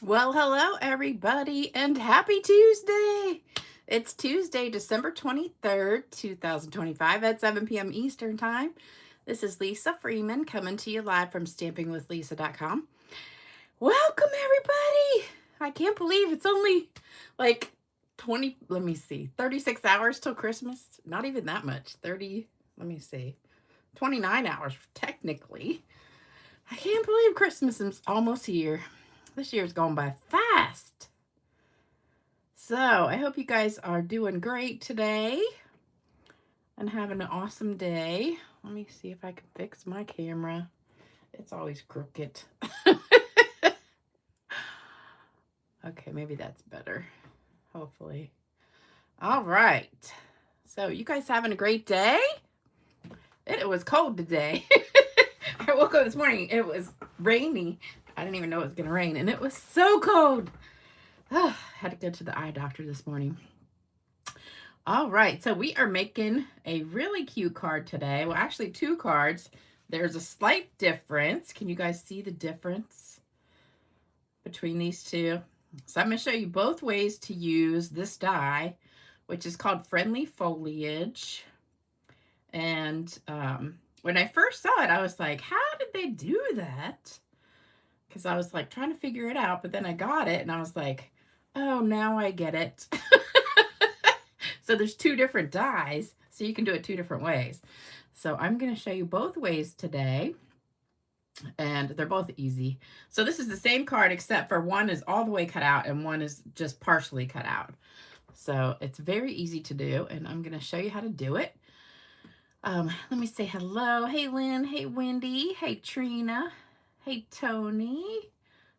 Well, hello everybody and happy Tuesday. It's Tuesday, December 23rd, 2025 at 7 p.m. Eastern Time. This is Lisa Freeman coming to you live from stampingwithlisa.com. Welcome everybody. I can't believe it's only like 36 hours till Christmas. Not even that much. 29 hours technically. I can't believe Christmas is almost here. This year's gone by fast. So I hope you guys are doing great today and having an awesome day. Let me see if I can fix my camera. It's always crooked. Okay, maybe that's better. Hopefully. All right. So you guys having a great day? It was cold today. I woke up this morning. It was rainy. I didn't even know it was going to rain. And it was so cold. Had to go to the eye doctor this morning. All right. So we are making a really cute card today. Well, actually 2 cards. There's a slight difference. Can you guys see the difference between these two? So I'm going to show you both ways to use this die, which is called Friendly Foliage. And when I first saw it, I was like, how did they do that? Because I was like trying to figure it out, but then I got it and I was like, oh, now I get it. So there's 2 different dies, so you can do it 2 different ways. So I'm going to show you both ways today, and they're both easy. So this is the same card, except for one is all the way cut out and one is just partially cut out. So it's very easy to do, and I'm going to show you how to do it. Let me say hello. Hey, Lynn. Hey, Wendy. Hey, Trina. Hey, Tony.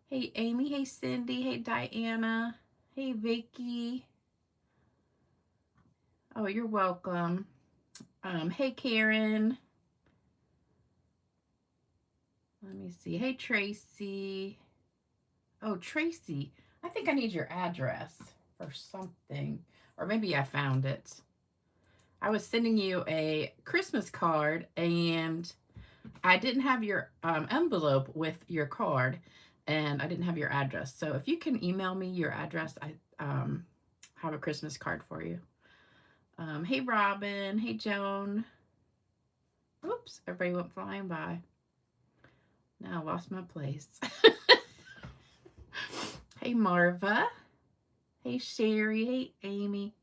Hey, Amy. Hey, Cindy. Hey, Diana. Hey, Vicky. Oh, you're welcome. Hey, Karen. Let me see. Hey, Tracy. Oh, Tracy. I think I need your address for something. Or maybe I found it. I was sending you a Christmas card and I didn't have your envelope with your card and I didn't have your address. So if you can email me your address, I have a Christmas card for you. Hey, Robin. Hey, Joan. Oops, everybody went flying by. Now I lost my place. Hey, Marva. Hey, Sherry. Hey, Amy.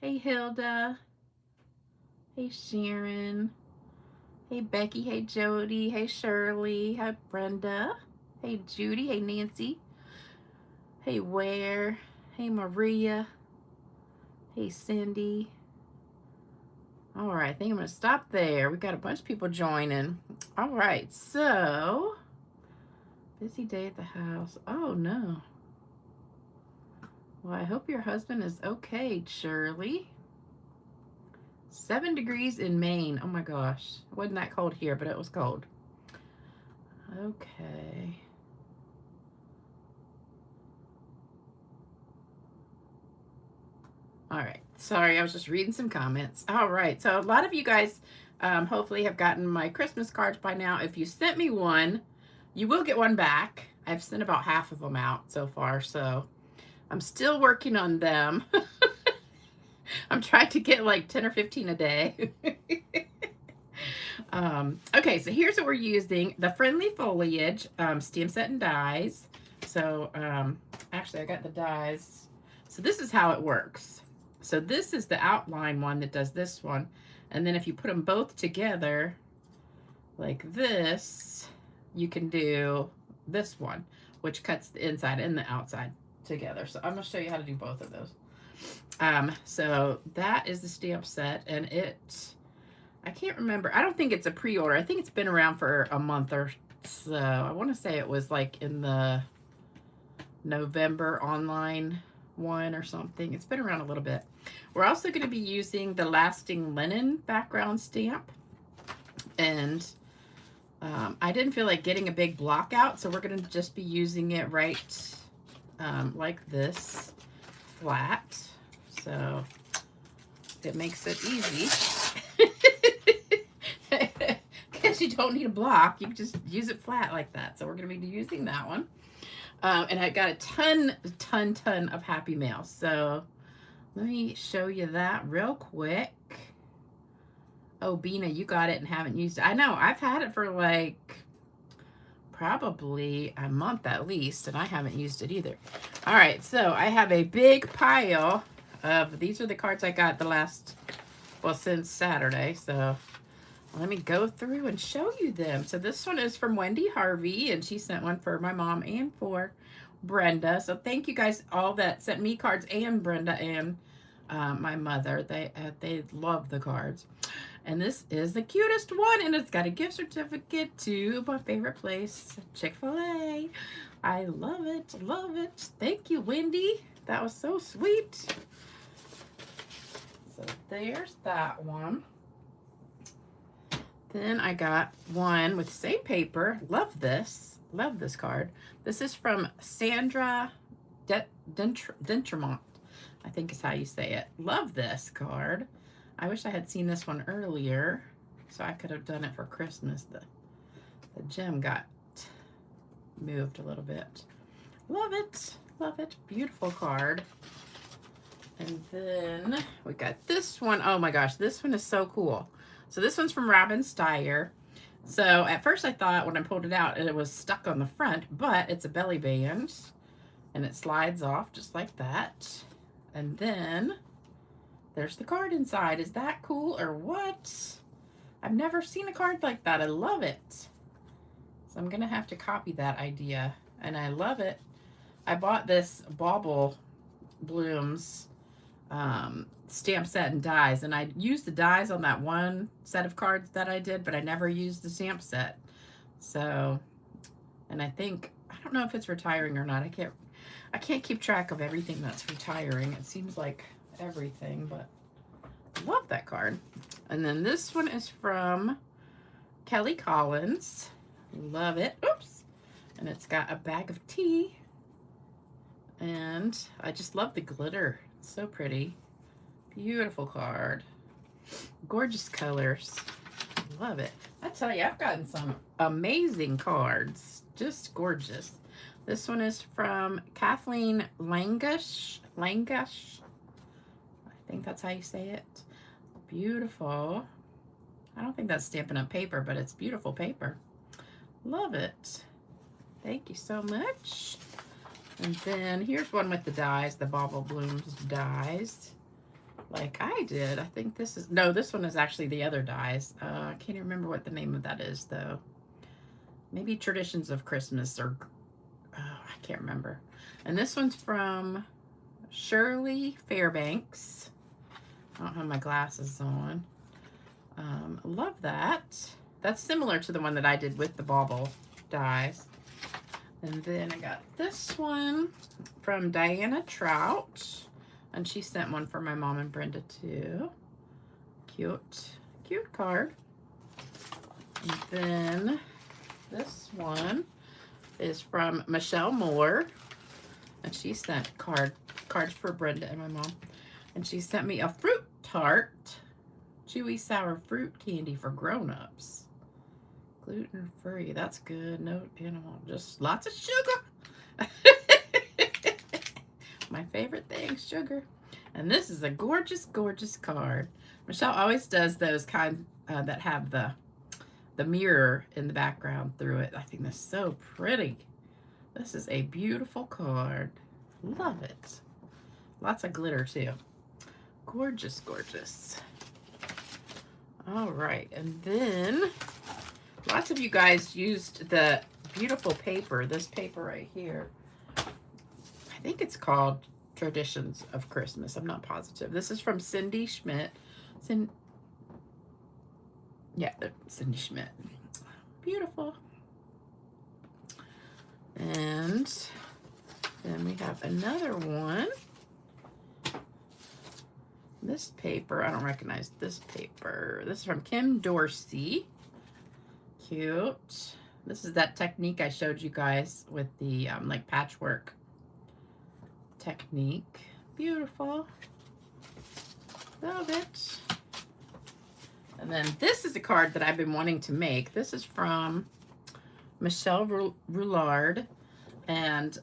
Hey, Hilda. Hey, Sharon. Hey, Becky. Hey, Jody. Hey, Shirley. Hey, Brenda. Hey, Judy. Hey, Nancy. Hey, Ware. Hey, Maria. Hey, Cindy. All right, I think I'm going to stop there. We got a bunch of people joining. All right, so busy day at the house. Oh, no. Well, I hope your husband is okay, Shirley. 7 degrees in Maine. Oh, my gosh. It wasn't that cold here, but it was cold. Okay. All right. Sorry, I was just reading some comments. All right. So a lot of you guys hopefully have gotten my Christmas cards by now. If you sent me one, you will get one back. I've sent about half of them out so far, so I'm still working on them. I'm trying to get like 10 or 15 a day. Okay, so here's what we're using. The Friendly Foliage stamp set and dies. So actually, I got the dies. So this is how it works. So this is the outline one that does this one. And then if you put them both together like this, you can do this one, which cuts the inside and the outside together. So I'm going to show you how to do both of those. So that is the stamp set, and I can't remember. I don't think it's a pre-order. I think it's been around for a month or so. I want to say it was like in the November online one or something. It's been around a little bit. We're also going to be using the Lasting Linen background stamp, and I didn't feel like getting a big block out, so we're going to just be using it right like this, flat. So it makes it easy. Because you don't need a block, you can just use it flat like that. So we're going to be using that one. And I got a ton of Happy Mail. So let me show you that real quick. Oh, Bina, you got it and haven't used it. I know, I've had it for like probably a month at least, and I haven't used it either. All right, so I have a big pile of, these are the cards I got the last, well, since Saturday. So let me go through and show you them. So this one is from Wendy Harvey, and she sent one for my mom and for Brenda. So thank you guys all that sent me cards, and Brenda and my mother. They love the cards. And this is the cutest one, and it's got a gift certificate to my favorite place, Chick-fil-A. I love it, love it. Thank you, Wendy. That was so sweet. So there's that one. Then I got one with the same paper. Love this card. This is from Sandra Dentremont, I think is how you say it. Love this card. I wish I had seen this one earlier, so I could have done it for Christmas. The gem got moved a little bit. Love it, love it. Beautiful card. And then we got this one. Oh my gosh, this one is so cool. So this one's from Robin Steyer. So at first I thought when I pulled it out, it was stuck on the front, but it's a belly band, and it slides off just like that. And then there's the card inside. Is that cool or what? I've never seen a card like that. I love it. So I'm gonna have to copy that idea, and I love it. I bought this Bauble Blooms stamp set and dies, and I used the dies on that one set of cards that I did, but I never used the stamp set. So, and I think, I don't know if it's retiring or not. I can't keep track of everything that's retiring. It seems like everything, but I love that card. And then this one is from Kelly Collins. Love it. Oops. And it's got a bag of tea, and I just love the glitter. It's so pretty. Beautiful card. Gorgeous colors. Love it. I tell you, I've gotten some amazing cards. Just gorgeous. This one is from Kathleen Langush. I think that's how you say it. Beautiful. I don't think that's Stampin' Up! Paper, but it's beautiful paper. Love it. Thank you so much. And then here's one with the dies, the Bauble Blooms dies, like I did. I think this is, no, this one is actually the other dies. I can't remember what the name of that is, though. Maybe Traditions of Christmas, or, I can't remember. And this one's from Shirley Fairbanks. I don't have my glasses on. Love that. That's similar to the one that I did with the Bauble dies. And then I got this one from Diana Trout, and she sent one for my mom and Brenda too. Cute, cute card. And then this one is from Michelle Moore, and she sent cards for Brenda and my mom. And she sent me a fruit tart, chewy sour fruit candy for grown-ups. Gluten-free, that's good. No animal, just lots of sugar. My favorite thing, sugar. And this is a gorgeous, gorgeous card. Michelle always does those kinds that have the mirror in the background through it. I think that's so pretty. This is a beautiful card. Love it. Lots of glitter too. Gorgeous, gorgeous. All right, and then lots of you guys used the beautiful paper, this paper right here. I think it's called Traditions of Christmas. I'm not positive. This is from Cindy Schmidt. Cindy Schmidt. Beautiful. And then we have another one. This paper, I don't recognize this paper. This is from Kim Dorsey. Cute. This is that technique I showed you guys with the like patchwork technique. Beautiful. Love it. And then this is a card that I've been wanting to make. This is from Michelle Roulard, And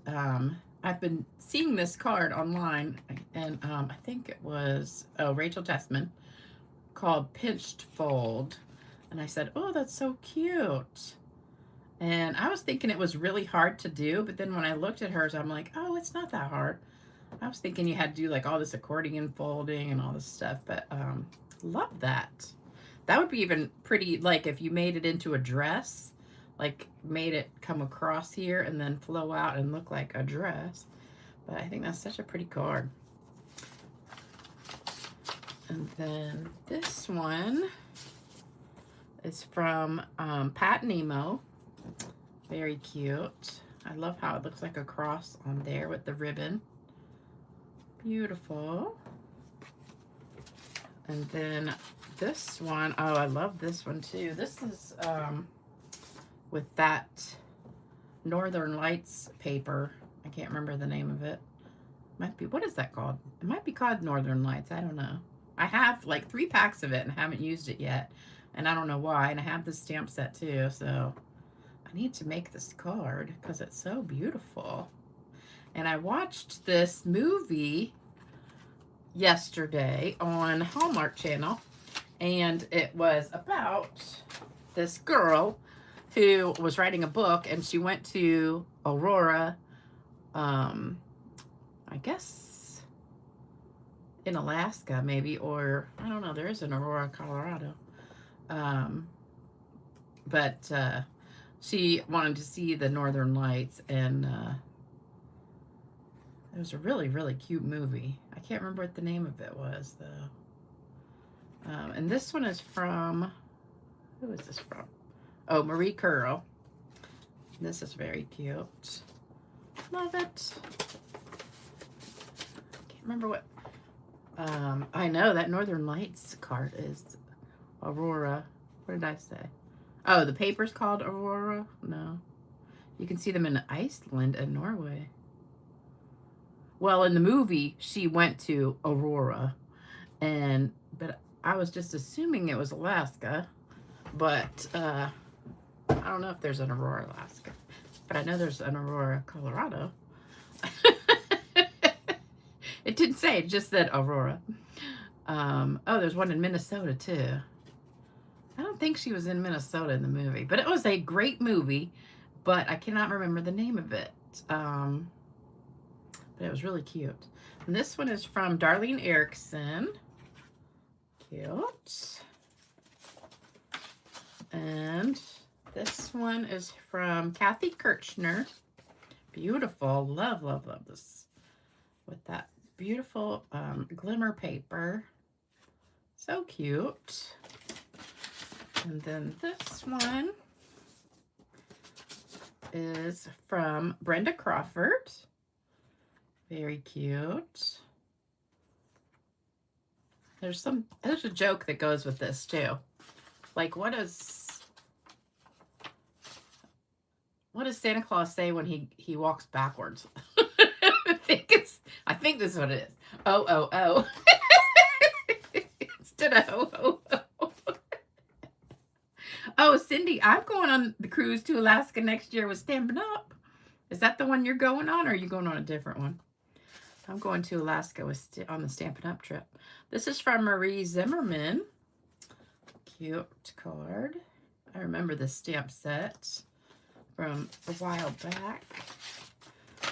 I've been seeing this card online, and I think it was, oh, Rachel Tessman, called Pinched Fold. And I said, oh, that's so cute. And I was thinking it was really hard to do, but then when I looked at hers, I'm like, oh, it's not that hard. I was thinking you had to do like all this accordion folding and all this stuff, but love that. That would be even pretty, like if you made it into a dress, like made it come across here and then flow out and look like a dress. But I think that's such a pretty card. And then this one is from Pat Nemo. Very cute. I love how it looks like a cross on there with the ribbon. Beautiful. And then this one, oh, I love this one too. This is with that Northern Lights paper. I can't remember the name of it. Might be, what is that called? It might be called Northern Lights. I don't know. I have like 3 packs of it and haven't used it yet. And I don't know why. And I have this stamp set too. So I need to make this card because it's so beautiful. And I watched this movie yesterday on Hallmark Channel. And it was about this girl who was writing a book, and she went to Aurora, I guess in Alaska maybe, or I don't know, there is an Aurora, Colorado. But she wanted to see the Northern Lights, and it was a really, really cute movie. I can't remember what the name of it was, though. And this one is from, who is this from? Oh, Marie Curl. This is very cute. Love it. Can't remember what. I know that Northern Lights card is Aurora. What did I say? Oh, the paper's called Aurora? No. You can see them in Iceland and Norway. Well, in the movie, she went to Aurora, but I was just assuming it was Alaska, but I don't know if there's an Aurora, Alaska, but I know there's an Aurora, Colorado. It didn't say, it just said Aurora. Oh, there's one in Minnesota too. I don't think she was in Minnesota in the movie, but it was a great movie, but I cannot remember the name of it. But it was really cute. And this one is from Darlene Erickson. Cute. And this one is from Kathy Kirchner. Beautiful. Love, love, love this. With that beautiful glimmer paper. So cute. And then this one is from Brenda Crawford. Very cute. There's a joke that goes with this too. Like, what does Santa Claus say when he walks backwards? I think this is what it is. Oh, oh, oh. Instead of oh, oh, oh. Oh, Cindy, I'm going on the cruise to Alaska next year with Stampin' Up. Is that the one you're going on, or are you going on a different one? I'm going to Alaska on the Stampin' Up trip. This is from Marie Zimmerman. Cute card. I remember this stamp set from a while back.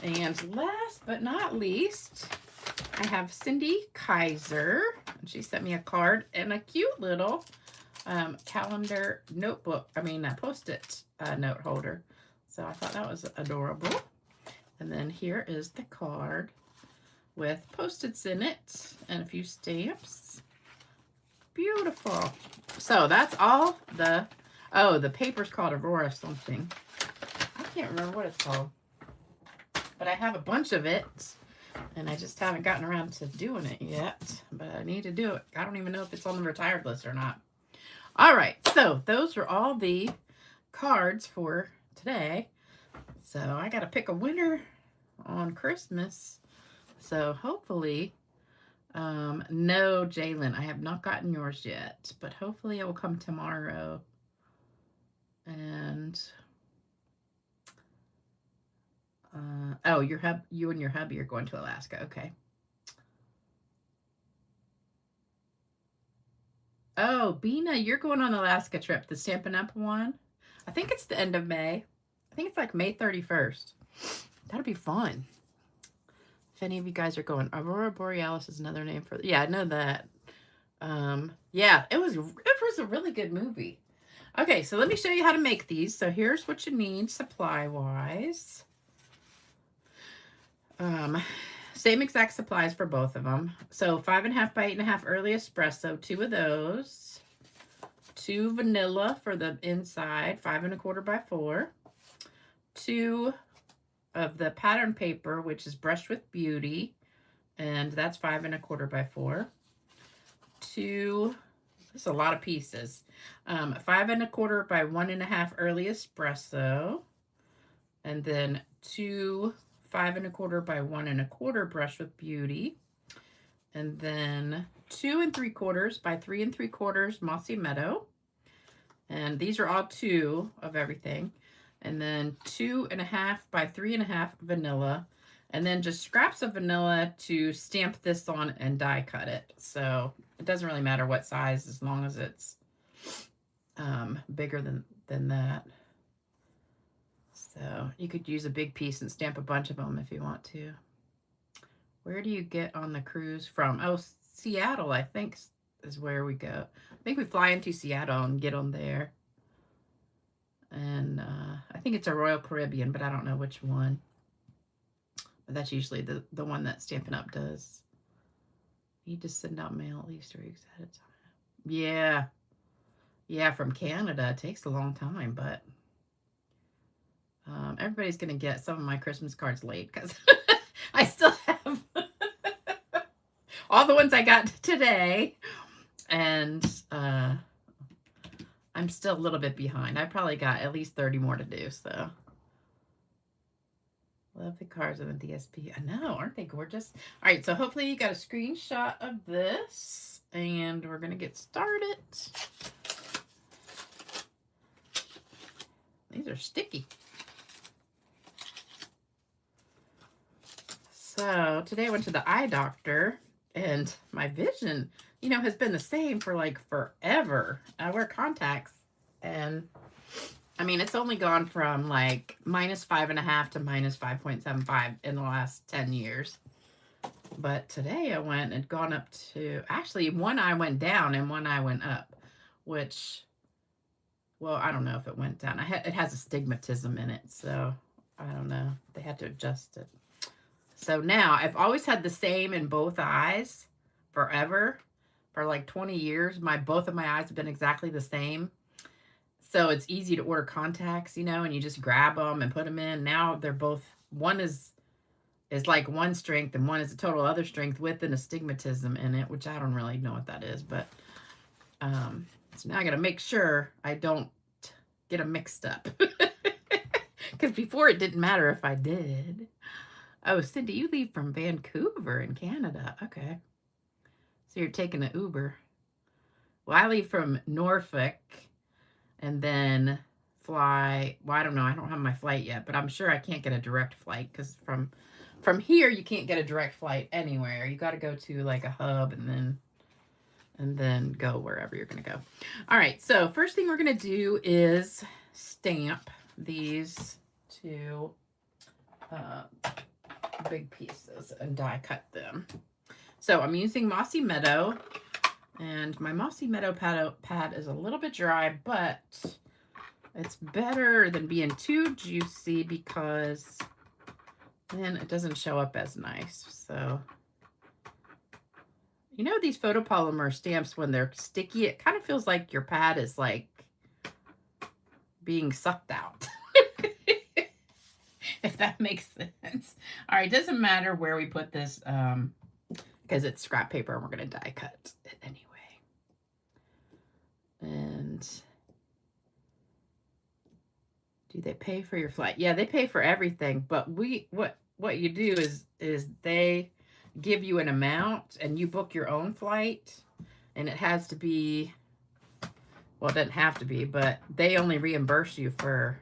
And last but not least, I have Cindy Kaiser. And she sent me a card and a cute little calendar notebook. Post-it note holder. So I thought that was adorable. And then here is the card with Post-its in it and a few stamps. Beautiful. So that's all the paper's called Aurora something. I can't remember what it's called. But I have a bunch of it, and I just haven't gotten around to doing it yet. But I need to do it. I don't even know if it's on the retired list or not. All right, so those are all the cards for today. So I got to pick a winner on Christmas. So hopefully, no, Jalen, I have not gotten yours yet, but hopefully it will come tomorrow. And Oh, you and your hubby are going to Alaska. Okay. Oh, Bina, you're going on the Alaska trip, the Stampin' Up one. I think it's the end of May. I think it's like May 31st. That'll be fun. If any of you guys are going, Aurora Borealis is another name for, yeah, I know that. Yeah, it was a really good movie. Okay, so let me show you how to make these. So here's what you need supply-wise. Same exact supplies for both of them. So 5.5 by 8.5 early espresso, 2 of those. 2 vanilla for the inside, 5.25 by 4. 2 of the pattern paper, which is brushed with Beauty, and that's 5.25 by 4. 2, that's a lot of pieces. 5.25 by 1.5 early espresso, and then 2 5.25 by 1.25 brushed with Beauty, and then 2 3/4 by 3 3/4 Mossy Meadow, and these are all 2 of everything, and then 2.5 by 3.5 vanilla, and then just scraps of vanilla to stamp this on and die cut it. So it doesn't really matter what size as long as it's bigger than that. So you could use a big piece and stamp a bunch of them if you want to. Where do you get on the cruise from? Oh, Seattle, I think, is where we go. I think we fly into Seattle and get on there. And I think it's a Royal Caribbean, but I don't know which one. But that's usually the one that Stampin' Up does. Need to send out mail at least 3 weeks at a time. Yeah. Yeah, from Canada. It takes a long time, but everybody's going to get some of my Christmas cards late because I still have all the ones I got today. And I'm still a little bit behind. I probably got at least 30 more to do, so. Love the cards on the DSP. I know, aren't they gorgeous? All right, so hopefully you got a screenshot of this, and we're going to get started. These are sticky. So today I went to the eye doctor, and my vision, you know, has been the same for like forever. I wear contacts, and I mean, it's only gone from like -5.5 to -5.75 in the last 10 years. But today I went and gone up to, actually one eye went down and one eye went up, which, well, I don't know if it went down. It has astigmatism in it, so I don't know. They had to adjust it. So now I've always had the same in both eyes forever. For like 20 years, both of my eyes have been exactly the same. So it's easy to order contacts, you know, and you just grab them and put them in. Now they're both, one is like one strength and one is a total other strength with an astigmatism in it, which I don't really know what that is. But so now I got to make sure I don't get them mixed up. Because before it didn't matter if I did. Oh, Cindy, you leave from Vancouver in Canada. Okay. So you're taking an Uber. Well, I leave from Norfolk and then fly. Well, I don't know. I don't have my flight yet, but I'm sure I can't get a direct flight because from here you can't get a direct flight anywhere. You got to go to like a hub and then go wherever you're going to go. All right. So first thing we're going to do is stamp these 2 big pieces and die cut them. So I'm using Mossy Meadow, and my Mossy Meadow pad is a little bit dry, but it's better than being too juicy because then it doesn't show up as nice. So, you know, these photopolymer stamps, when they're sticky, it kind of feels like your pad is like being sucked out. If that makes sense. All right, doesn't matter where we put this because it's scrap paper and we're going to die cut it anyway. And do they pay for your flight? Yeah, they pay for everything, but what you do is they give you an amount and you book your own flight, and it has to be, well, it doesn't have to be, but they only reimburse you for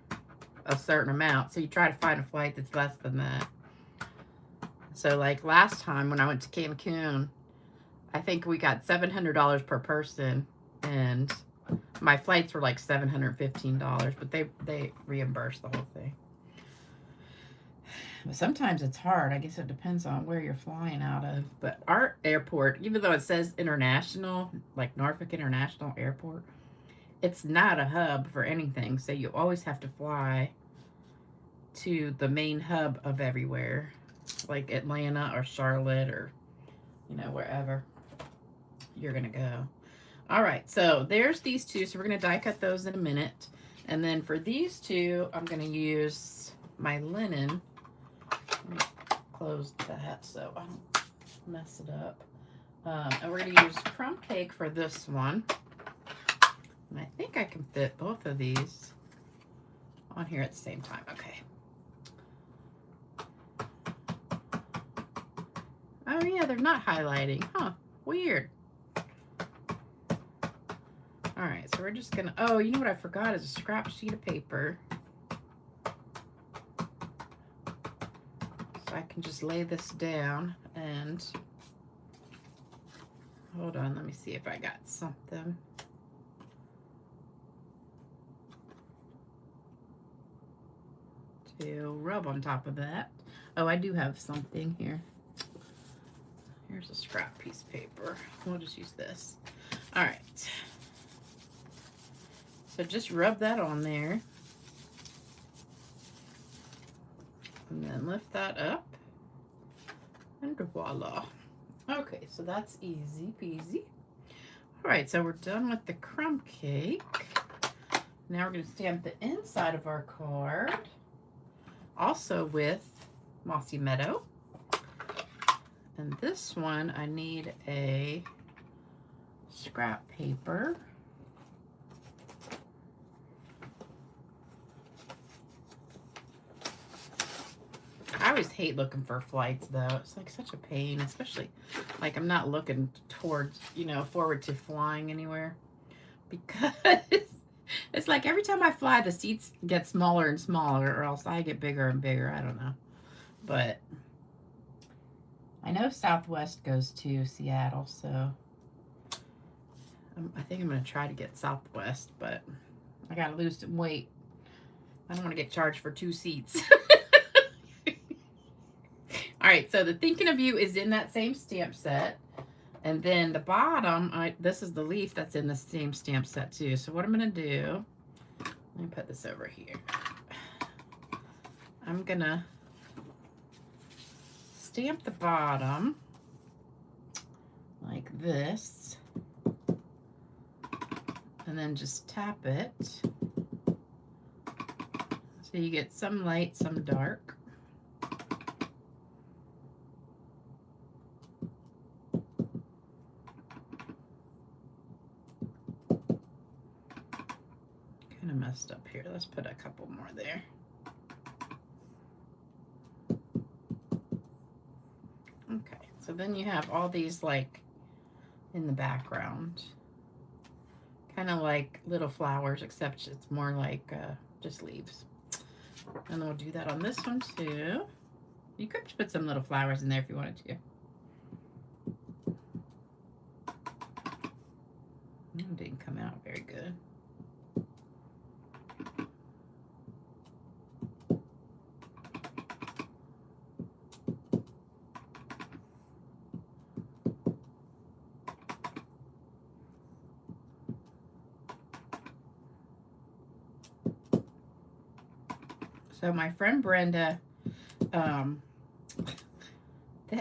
a certain amount. So you try to find a flight that's less than that. So like last time when I went to Cancun, I think we got $700 per person, and my flights were like $715, but they reimbursed the whole thing. But sometimes it's hard. I guess it depends on where you're flying out of. But our airport, even though it says international, like Norfolk International Airport, it's not a hub for anything. So you always have to fly to the main hub of everywhere, like Atlanta or Charlotte or, you know, wherever you're going to go. All right, so there's these two. So we're going to die cut those in a minute. And then for these two, I'm going to use my linen. Let me close that so I don't mess it up. And we're going to use crumb cake for this one. And I think I can fit both of these on here at the same time. Okay. Oh yeah, they're not highlighting. Huh, weird. All right, so we're just gonna, oh, you know what I forgot is a scrap sheet of paper. So I can just lay this down and, hold on, let me see if I got something. To rub on top of that. Oh, I do have something here. Here's a scrap piece of paper. We'll just use this. All right. So just rub that on there. And then lift that up. And voila. Okay, so that's easy peasy. All right, so we're done with the crumb cake. Now we're going to stamp the inside of our card. Also with Mossy Meadow. And this one, I need a scrap paper. I always hate looking for flights though. It's like such a pain, especially like I'm not looking towards, you know, forward to flying anywhere, because it's like every time I fly, the seats get smaller and smaller, or else I get bigger and bigger. I don't know. But I know Southwest goes to Seattle, so I think I'm going to try to get Southwest, but I got to lose some weight. I don't want to get charged for 2 seats. All right, so the Thinking of You is in that same stamp set. And then the bottom, this is the leaf that's in the same stamp set too. So what I'm going to do, let me put this over here. I'm going to stamp the bottom like this. And then just tap it. So you get some light, some dark. Kind of messed up here. Let's put a couple more there. Okay, so then you have all these like in the background. Kind of like little flowers, except it's more like just leaves. And we'll do that on this one too. You could put some little flowers in there if you wanted to. It didn't come out very good. So my friend Brenda, that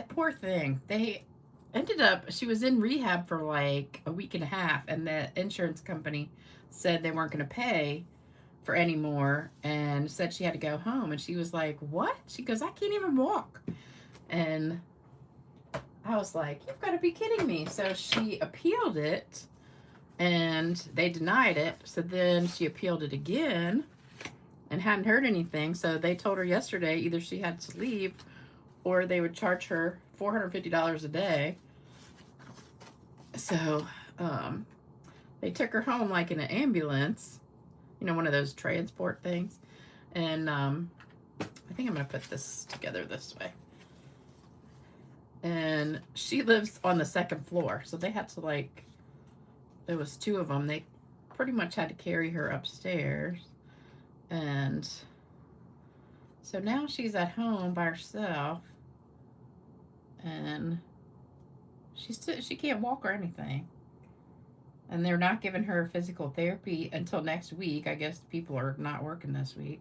poor thing, they ended up, she was in rehab for like a week and a half, and the insurance company said they weren't going to pay for any more and said she had to go home. And she was like, what? She goes, I can't even walk. And I was like, you've got to be kidding me. So she appealed it and they denied it. So then she appealed it again and hadn't heard anything. So they told her yesterday either she had to leave or they would charge her $450 a day. So they took her home like in an ambulance, you know, one of those transport things. And I think I'm going to put this together this way. And she lives on the second floor. So they had to, like, there was two of them. They pretty much had to carry her upstairs. And so now she's at home by herself. And she can't walk or anything. And they're not giving her physical therapy until next week. I guess people are not working this week.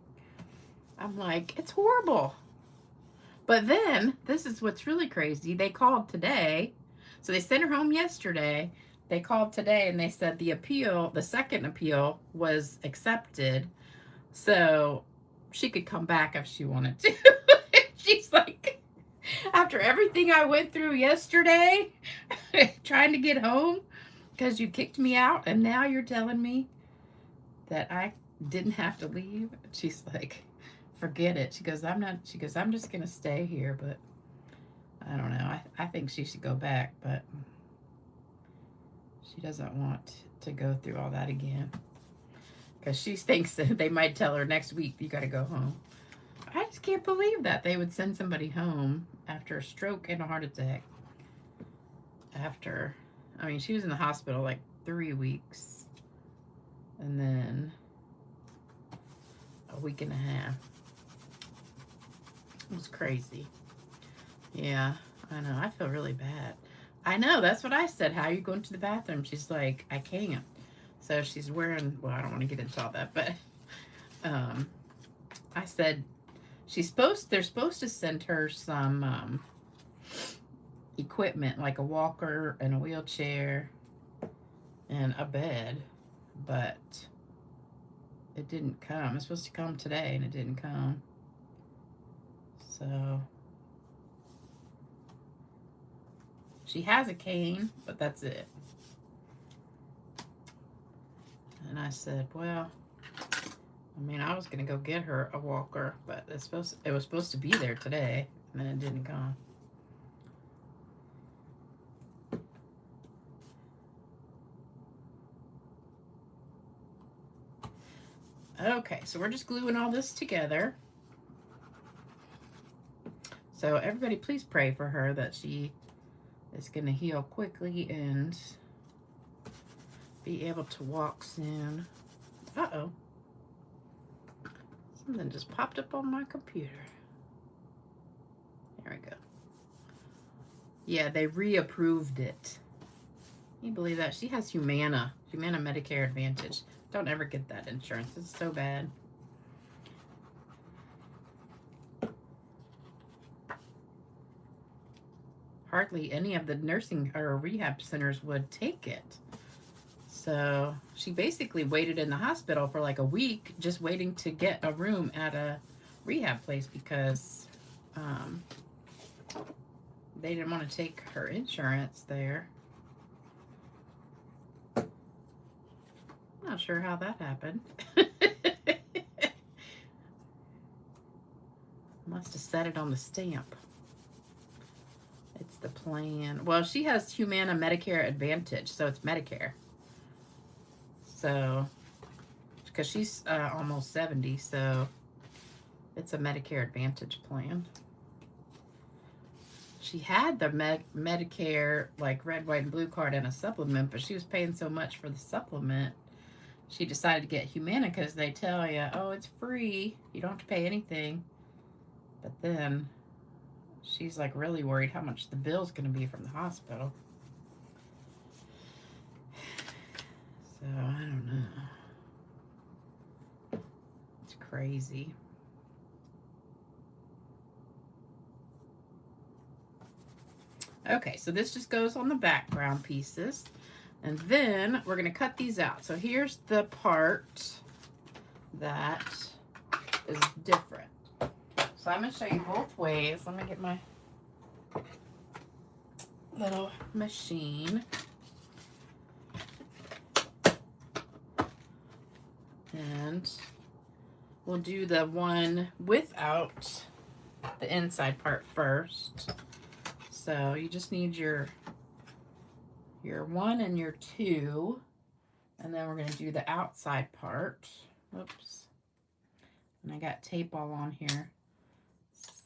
I'm like, it's horrible. But then, this is what's really crazy. They called today. So they sent her home yesterday. They called today and they said the appeal, the second appeal, was accepted. So she could come back if she wanted to. She's like, after everything I went through yesterday, trying to get home, because you kicked me out, and now you're telling me that I didn't have to leave. She's like, forget it. She goes, I'm just gonna stay here, but I don't know. I think she should go back, but she doesn't want to go through all that again. Because she thinks that they might tell her next week, you gotta go home. I just can't believe that they would send somebody home after a stroke and a heart attack. After, I mean, she was in the hospital like 3 weeks. And then a week and a half. It was crazy. Yeah, I know. I feel really bad. I know. That's what I said. How are you going to the bathroom? She's like, I can't. So she's wearing, well, I don't want to get into all that, but I said, they're supposed to send her some equipment, like a walker and a wheelchair and a bed, but it didn't come. It's supposed to come today and it didn't come. So she has a cane, but that's it. And I said, well, I mean, I was gonna go get her a walker, but it was supposed to be there today, and then it didn't come. Okay, so we're just gluing all this together. So everybody, please pray for her that she is gonna heal quickly and be able to walk soon. Uh-oh. Something just popped up on my computer. There we go. Yeah, they reapproved it. Can you believe that? She has Humana Medicare Advantage. Don't ever get that insurance. It's so bad. Hardly any of the nursing or rehab centers would take it. So she basically waited in the hospital for like a week, just waiting to get a room at a rehab place because they didn't want to take her insurance there. Not sure how that happened. Must have set it on the stamp. It's the plan. Well, she has Humana Medicare Advantage, so it's Medicare. So, because she's almost 70, so it's a Medicare Advantage plan. She had the Medicare, like red, white, and blue card and a supplement, but she was paying so much for the supplement, she decided to get Humana because they tell you, oh, it's free. You don't have to pay anything. But then she's like really worried how much the bill's going to be from the hospital. So, I don't know. It's crazy. Okay, so this just goes on the background pieces. And then we're going to cut these out. So here's the part that is different. So I'm going to show you both ways. Let me get my little machine. And we'll do the one without the inside part first. So you just need your 1 and your 2. And then we're going to do the outside part. Oops. And I got tape all on here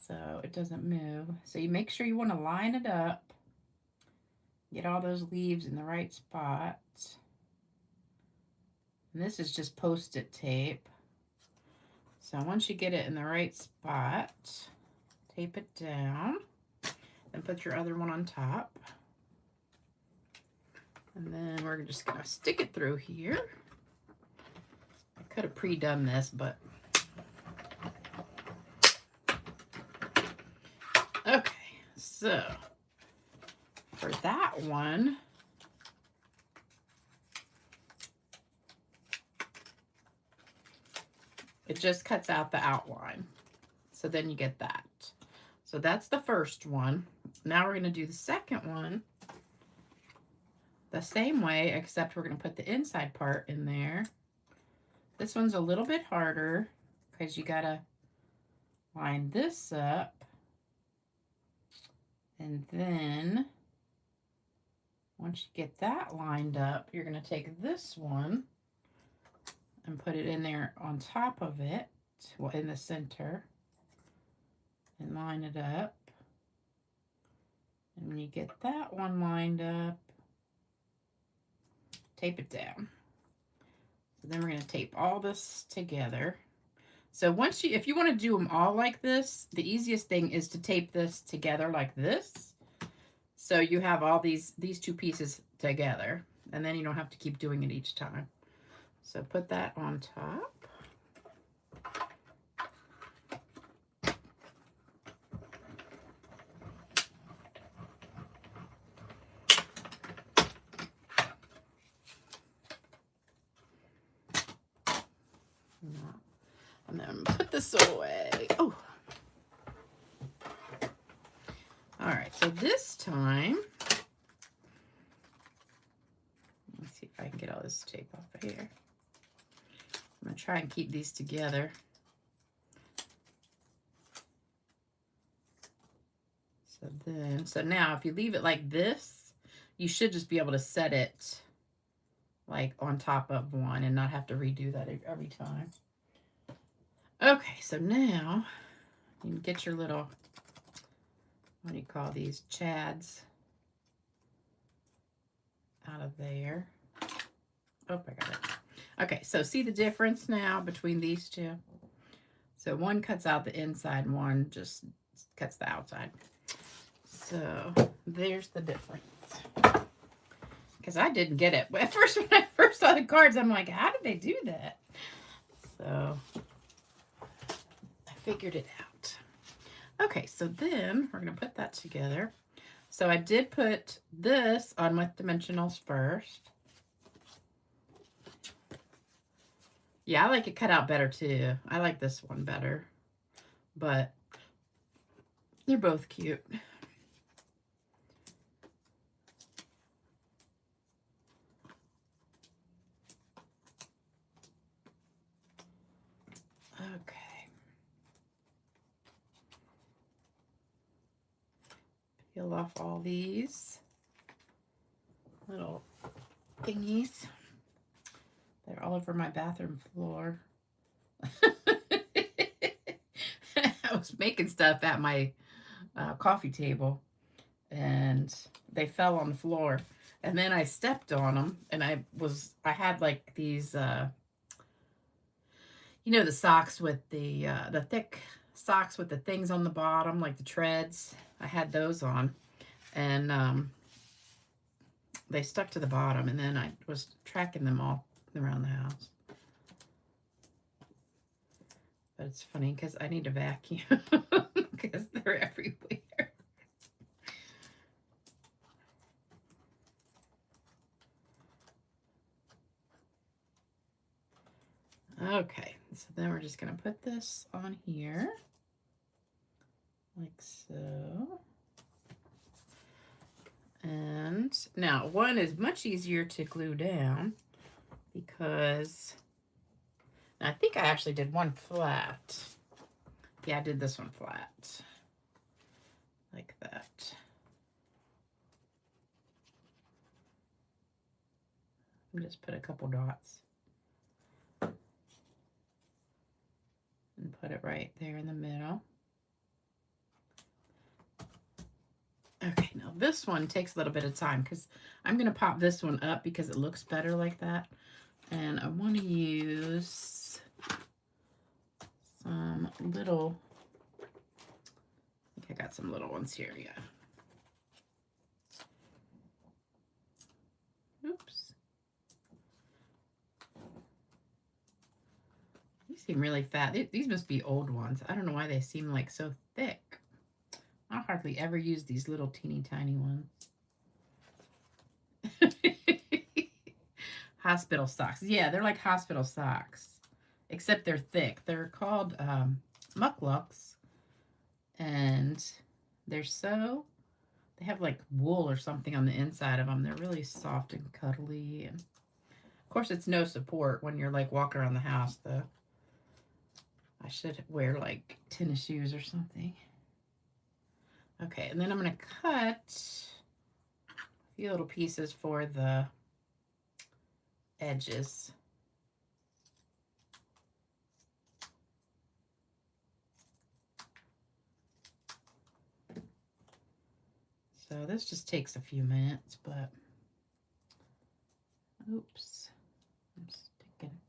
so it doesn't move. So you make sure you want to line it up. Get all those leaves in the right spot. And this is just Post-it tape. So once you get it in the right spot, tape it down and put your other one on top. And then we're just gonna stick it through here. I could have pre-done this, but okay, so for that one, it just cuts out the outline. So then you get that. So that's the first one. Now we're gonna do the second one the same way, except we're gonna put the inside part in there. This one's a little bit harder because you gotta line this up. And then once you get that lined up, you're gonna take this one and put it in there on top of it, well, in the center, and line it up. And when you get that one lined up, tape it down. So then we're going to tape all this together. So once you, if you want to do them all like this, the easiest thing is to tape this together like this. So you have all these two pieces together, and then you don't have to keep doing it each time. So put that on top. And then put this away. Oh. All right, so this time, let's see if I can get all this tape off of here. I'm gonna try and keep these together. So now if you leave it like this, you should just be able to set it like on top of one and not have to redo that every time. Okay, so now you can get your little, what do you call these, chads out of there. Oh, I got it. Okay, so see the difference now between these two? So one cuts out the inside and one just cuts the outside. So there's the difference. Because I didn't get it. At first, when I first saw the cards, I'm like, how did they do that? So I figured it out. Okay, so then we're going to put that together. So I did put this on with dimensionals first. Yeah, I like it cut out better too. I like this one better. But they're both cute. Okay. Peel off all these little thingies. They're all over my bathroom floor. I was making stuff at my coffee table and they fell on the floor. And then I stepped on them and I had like these, you know, the socks with the thick socks with the things on the bottom, like the treads. I had those on and they stuck to the bottom, and then I was tracking them all around the house. But it's funny because I need to vacuum because they're everywhere. Okay, so then we're just going to put this on here like so. And now one is much easier to glue down because I think I actually did one flat. Yeah, I did this one flat like that. And just put a couple dots and Put it right there in the middle. Okay, now this one takes a little bit of time because I'm going to pop this one up because it looks better like that. And I want to use some little, I think I got some little ones here, yeah. Oops. These seem really fat. These must be old ones. I don't know why they seem like so thick. I hardly ever use these little teeny tiny ones. Hospital socks. Yeah, they're like hospital socks, except they're thick. They're called mucklucks, and they're so, they have like wool or something on the inside of them. They're really soft and cuddly. And of course, it's no support when you're like walking around the house, though. I should wear like tennis shoes or something. Okay, and then I'm going to cut a few little pieces for the edges. So this just takes a few minutes, but oops, I'm sticking.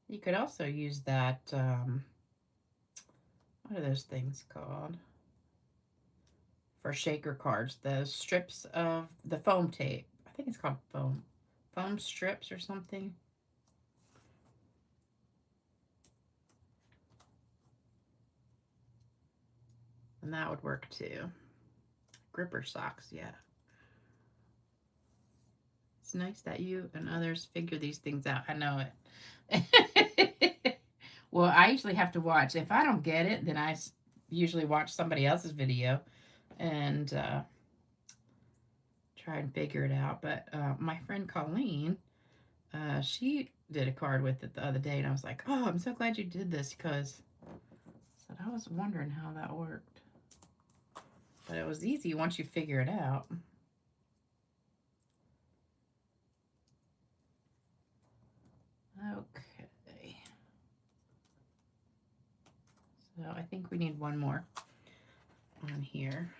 You could also use that, what are those things called? For shaker cards, the strips of the foam tape. I think it's called foam strips or something. And that would work too. Gripper socks, yeah. It's nice that you and others figure these things out. I know it. Well, I usually have to watch. If I don't get it, then I usually watch somebody else's video and try and figure it out. But my friend Colleen, she did a card with it the other day, and I was like, oh, I'm so glad you did this, because I was wondering how that worked. But it was easy once you figure it out. Okay. So I think we need one more on here.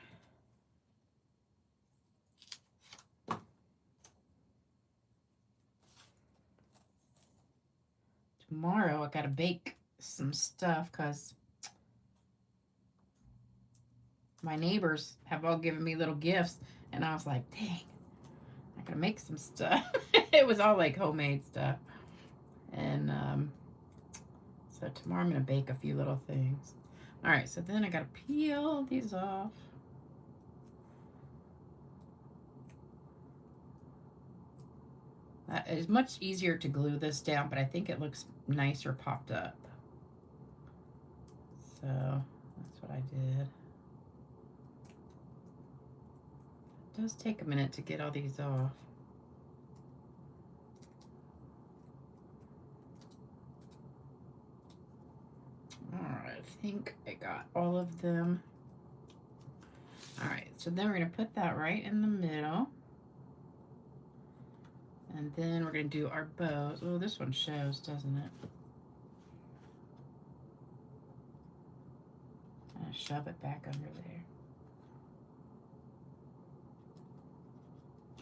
Tomorrow I gotta bake some stuff because my neighbors have all given me little gifts, and I was like, dang, I gotta make some stuff. It was all like homemade stuff. And so tomorrow I'm gonna bake a few little things. All right, so then I gotta peel these off. It's much easier to glue this down, but I think it looks nicer popped up. So that's what I did. It does take a minute to get all these off. All right, I think I got all of them. All right, so then we're gonna put that right in the middle. And then we're gonna do our bows. Oh, this one shows, doesn't it? I'm gonna shove it back under there.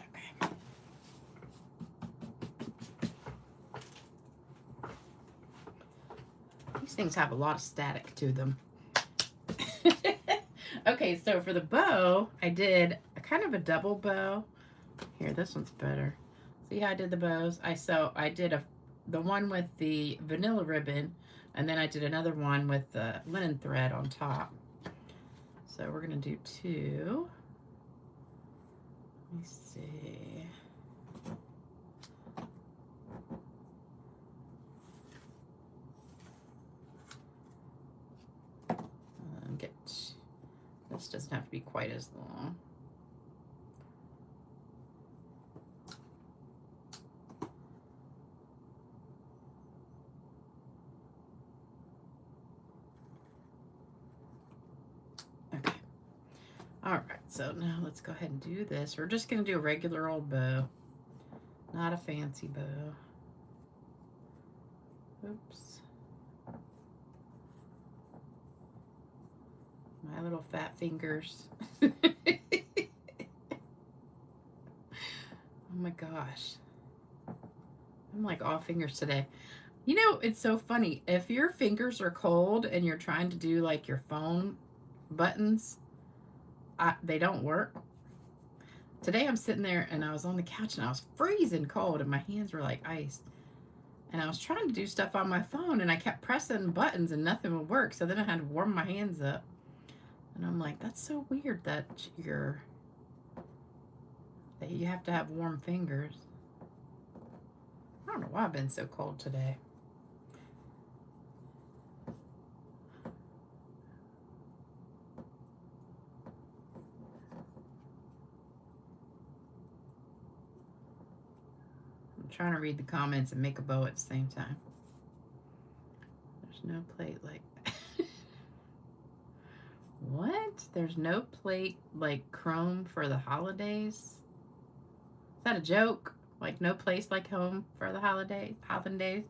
Okay. These things have a lot of static to them. Okay, so for the bow, I did a kind of a double bow. Here, this one's better. See how I did the bows? I did the one with the vanilla ribbon, and then I did another one with the linen thread on top. So we're gonna do two. Let me see. This doesn't have to be quite as long. Okay. All right. so now let's go ahead and do this. We're just going to do a regular old bow, not a fancy bow. Oops. My little fat fingers. Oh my gosh. I'm like all fingers today. You know, it's so funny. If your fingers are cold and you're trying to do like your phone buttons, they don't work. Today I'm sitting there and I was on the couch and I was freezing cold and my hands were like ice. And I was trying to do stuff on my phone and I kept pressing buttons and nothing would work. So then I had to warm my hands up. And I'm like, that's so weird that you have to have warm fingers. I don't know why I've been so cold today. I'm trying to read the comments and make a bow at the same time. There's no plate like what? There's no plate like chrome for the holidays? Is that a joke? Like no place like home for the holidays? Hollandaise?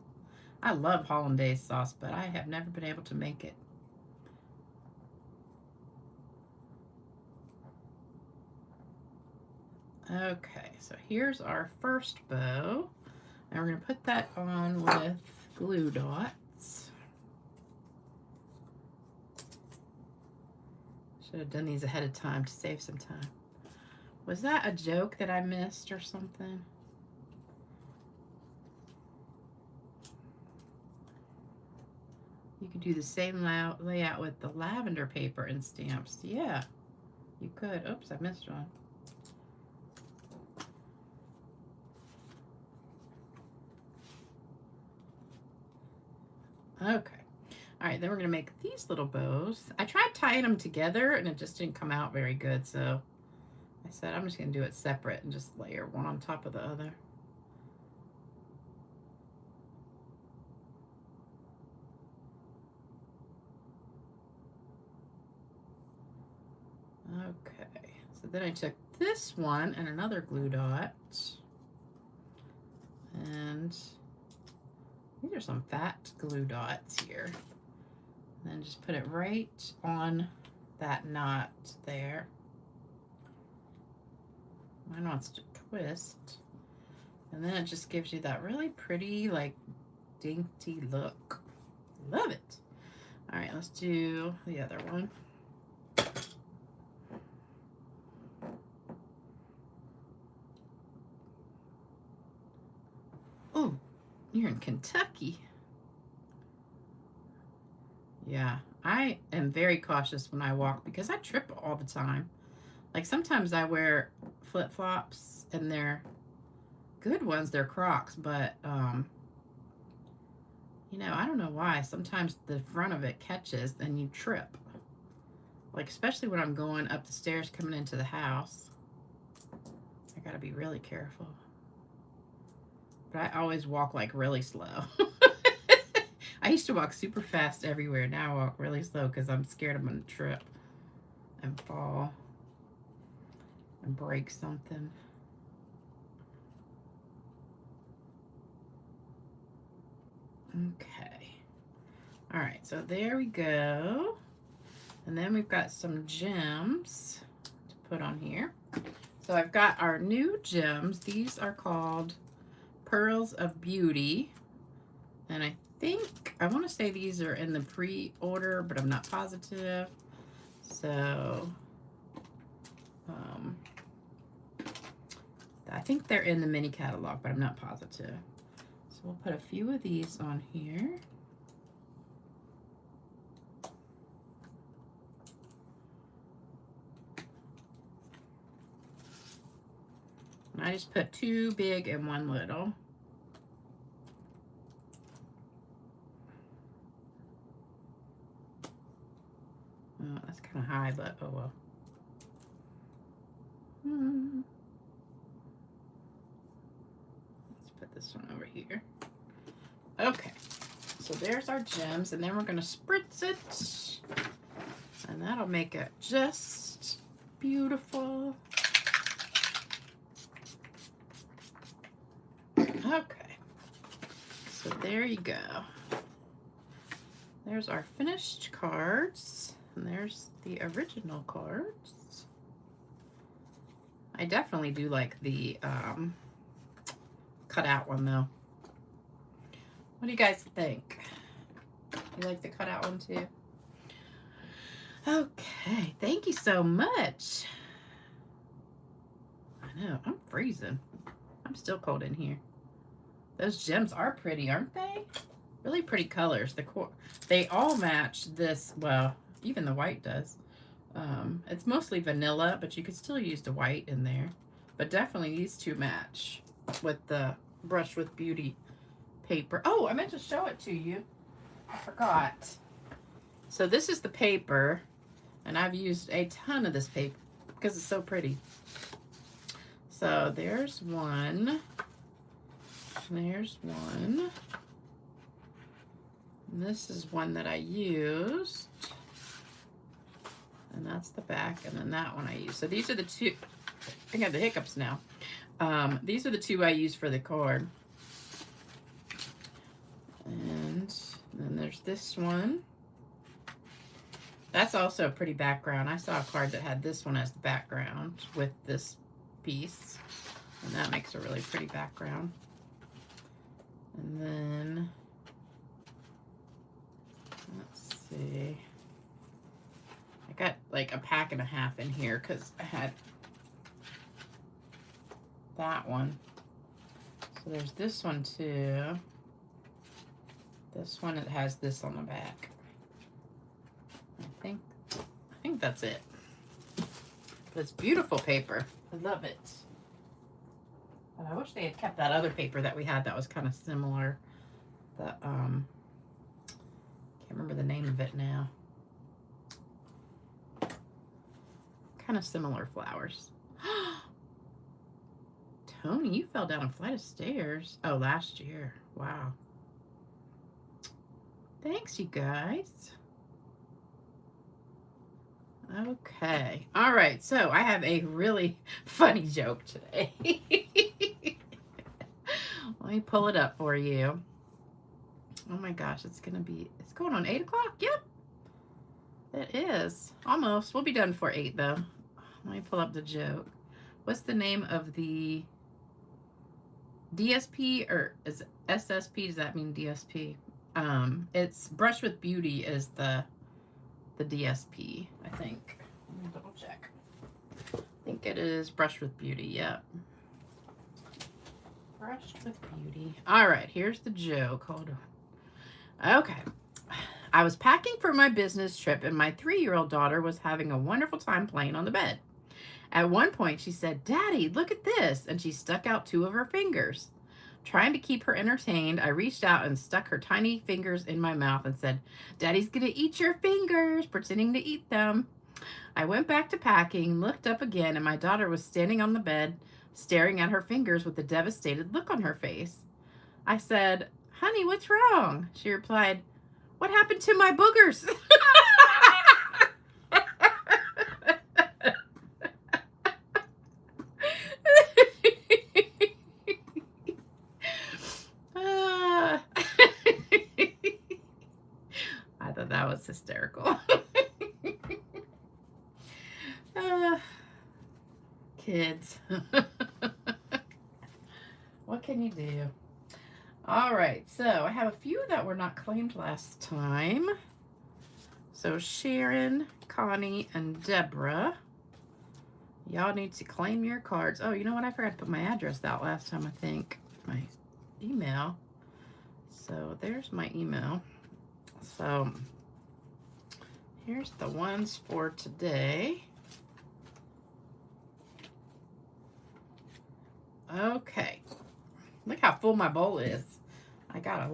I love hollandaise sauce, but I have never been able to make it. Okay, so here's our first bow. And we're going to put that on with glue dots. Should have done these ahead of time to save some time. Was that a joke that I missed or something? You could do the same layout with the lavender paper and stamps. Yeah, you could. Oops, I missed one. Okay. All right, then we're going to make these little bows. I tried tying them together and it just didn't come out very good, so I said I'm just going to do it separate and just layer one on top of the other. Okay, so then I took this one and another glue dot, and these are some fat glue dots here. And then just put it right on that knot there. Mine wants to twist. And then it just gives you that really pretty, like, dainty look. Love it. All right, let's do the other one. Oh, you're in Kentucky. Yeah, I am very cautious when I walk because I trip all the time. Like sometimes I wear flip-flops and they're good ones, they're Crocs, but you know, I don't know why. Sometimes the front of it catches and you trip. Like especially when I'm going up the stairs coming into the house. I gotta be really careful. But I always walk like really slow. I used to walk super fast everywhere. Now I walk really slow because I'm scared I'm going to trip and fall and break something. Okay. All right, so there we go. And then we've got some gems to put on here. So I've got our new gems. These are called Pearls of Beauty. And I think, I want to say these are in the pre-order, but I'm not positive. So, I think they're in the mini catalog, but I'm not positive. So we'll put a few of these on here. And I just put 2 big and 1 little. Oh, that's kind of high, but oh well. Let's put this one over here. Okay, so there's our gems, and then we're going to spritz it, and that'll make it just beautiful. Okay. So there you go. There's our finished cards. And there's the original cards. I definitely do like the cutout one though. What do you guys think? You like the cutout one too? Okay, thank you so much. I know, I'm freezing. I'm still cold in here. Those gems are pretty, aren't they? Really pretty colors. They all match this, well, even the white does. It's mostly vanilla, but you could still use the white in there. But definitely these two match with the Brush with Beauty paper. Oh, I meant to show it to you. I forgot. So this is the paper, and I've used a ton of this paper because it's so pretty. So there's one. There's one. And this is one that I used. And that's the back, and then that one I used. So these are the two. I got the hiccups now. These are the two I used for the card. And then there's this one. That's also a pretty background. I saw a card that had this one as the background with this piece. And that makes a really pretty background. And then, let's see. I got like a pack and a half in here because I had that one. So there's this one too. This one, it has this on the back. I think that's it. But it's beautiful paper. I love it. But I wish they had kept that other paper that we had that was kind of similar. The can't remember the name of it now. Kind of similar flowers. Tony, you fell down a flight of stairs. Oh, last year. Wow. Thanks, you guys. Okay. All right. So I have a really funny joke today. Let me pull it up for you. Oh my gosh, it's going on 8 o'clock. Yep. It is. Almost. We'll be done for 8 though. Let me pull up the joke. What's the name of the DSP, or is it SSP? Does that mean DSP? It's Brush with Beauty is the DSP, I think. Let me double check. I think it is Brush with Beauty, yep. Brush with Beauty. All right, here's the joke. Hold on. Okay. I was packing for my business trip, and my 3-year-old daughter was having a wonderful time playing on the bed. At one point, she said, "Daddy, look at this," and she stuck out 2 of her fingers. Trying to keep her entertained, I reached out and stuck her tiny fingers in my mouth and said, "Daddy's gonna eat your fingers," pretending to eat them. I went back to packing, looked up again, and my daughter was standing on the bed, staring at her fingers with a devastated look on her face. I said, "Honey, what's wrong?" She replied, "What happened to my boogers?" I thought that was hysterical. Kids. What can you do? All right, so I have a few that were not claimed last time. So Sharon, Connie, and Deborah, y'all need to claim your cards. Oh, you know what? I forgot to put my address out last time, I think. My email. So there's my email. So here's the ones for today. Okay. Look how full my bowl is. I got a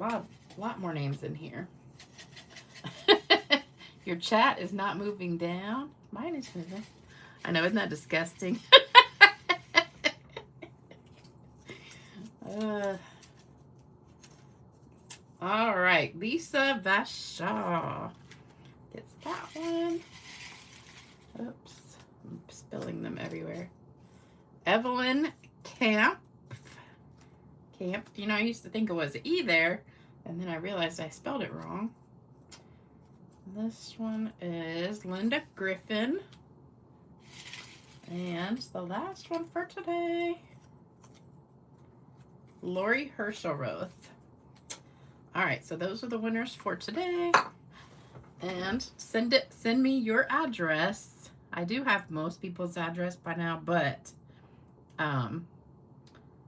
lot more names in here. Your chat is not moving down. Mine is moving. I know, isn't that disgusting? All right, Lisa Vashaw. It's that one. Oops. spilling them everywhere. Evelyn Camp. You know, I used to think it was an E there, and then I realized I spelled it wrong. This one is Linda Griffin. And the last one for today, Lori Hershelroth. All right, so those are the winners for today. And send me your address. I do have most people's address by now, but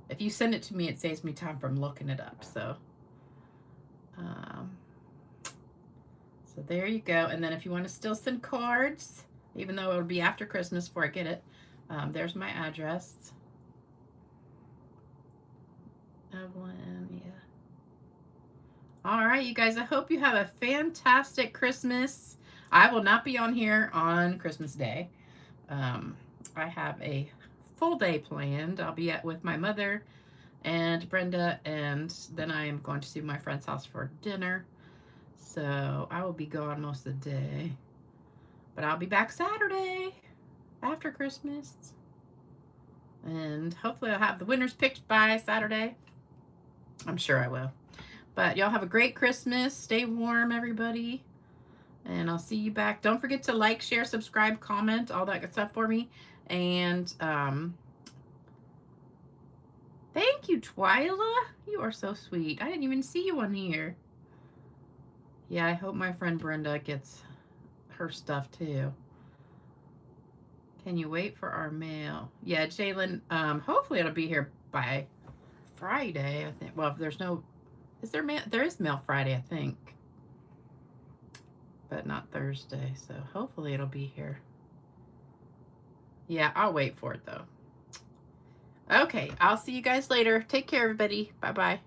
if you send it to me, it saves me time from looking it up. So so there you go. And then if you want to still send cards, even though it'll be after Christmas before I get it, there's my address. Evelyn, yeah. All right, you guys, I hope you have a fantastic Christmas. I will not be on here on Christmas Day. I have a full day planned. I'll be with my mother and Brenda, and then I am going to my friend's house for dinner. So I will be gone most of the day. But I'll be back Saturday after Christmas. And hopefully I'll have the winners picked by Saturday. I'm sure I will. But y'all have a great Christmas. Stay warm, everybody. And I'll see you back. Don't forget to like, share, subscribe, comment, all that good stuff for me. And thank you, Twyla. You are so sweet. I didn't even see you on here. Yeah, I hope my friend Brenda gets her stuff too. Can you wait for our mail? Yeah, Jalen, hopefully it'll be here by Friday, I think. Well, if there's no... Is there mail? There is mail Friday, I think. But not Thursday, so hopefully it'll be here. Yeah, I'll wait for it, though. Okay, I'll see you guys later. Take care, everybody. Bye-bye.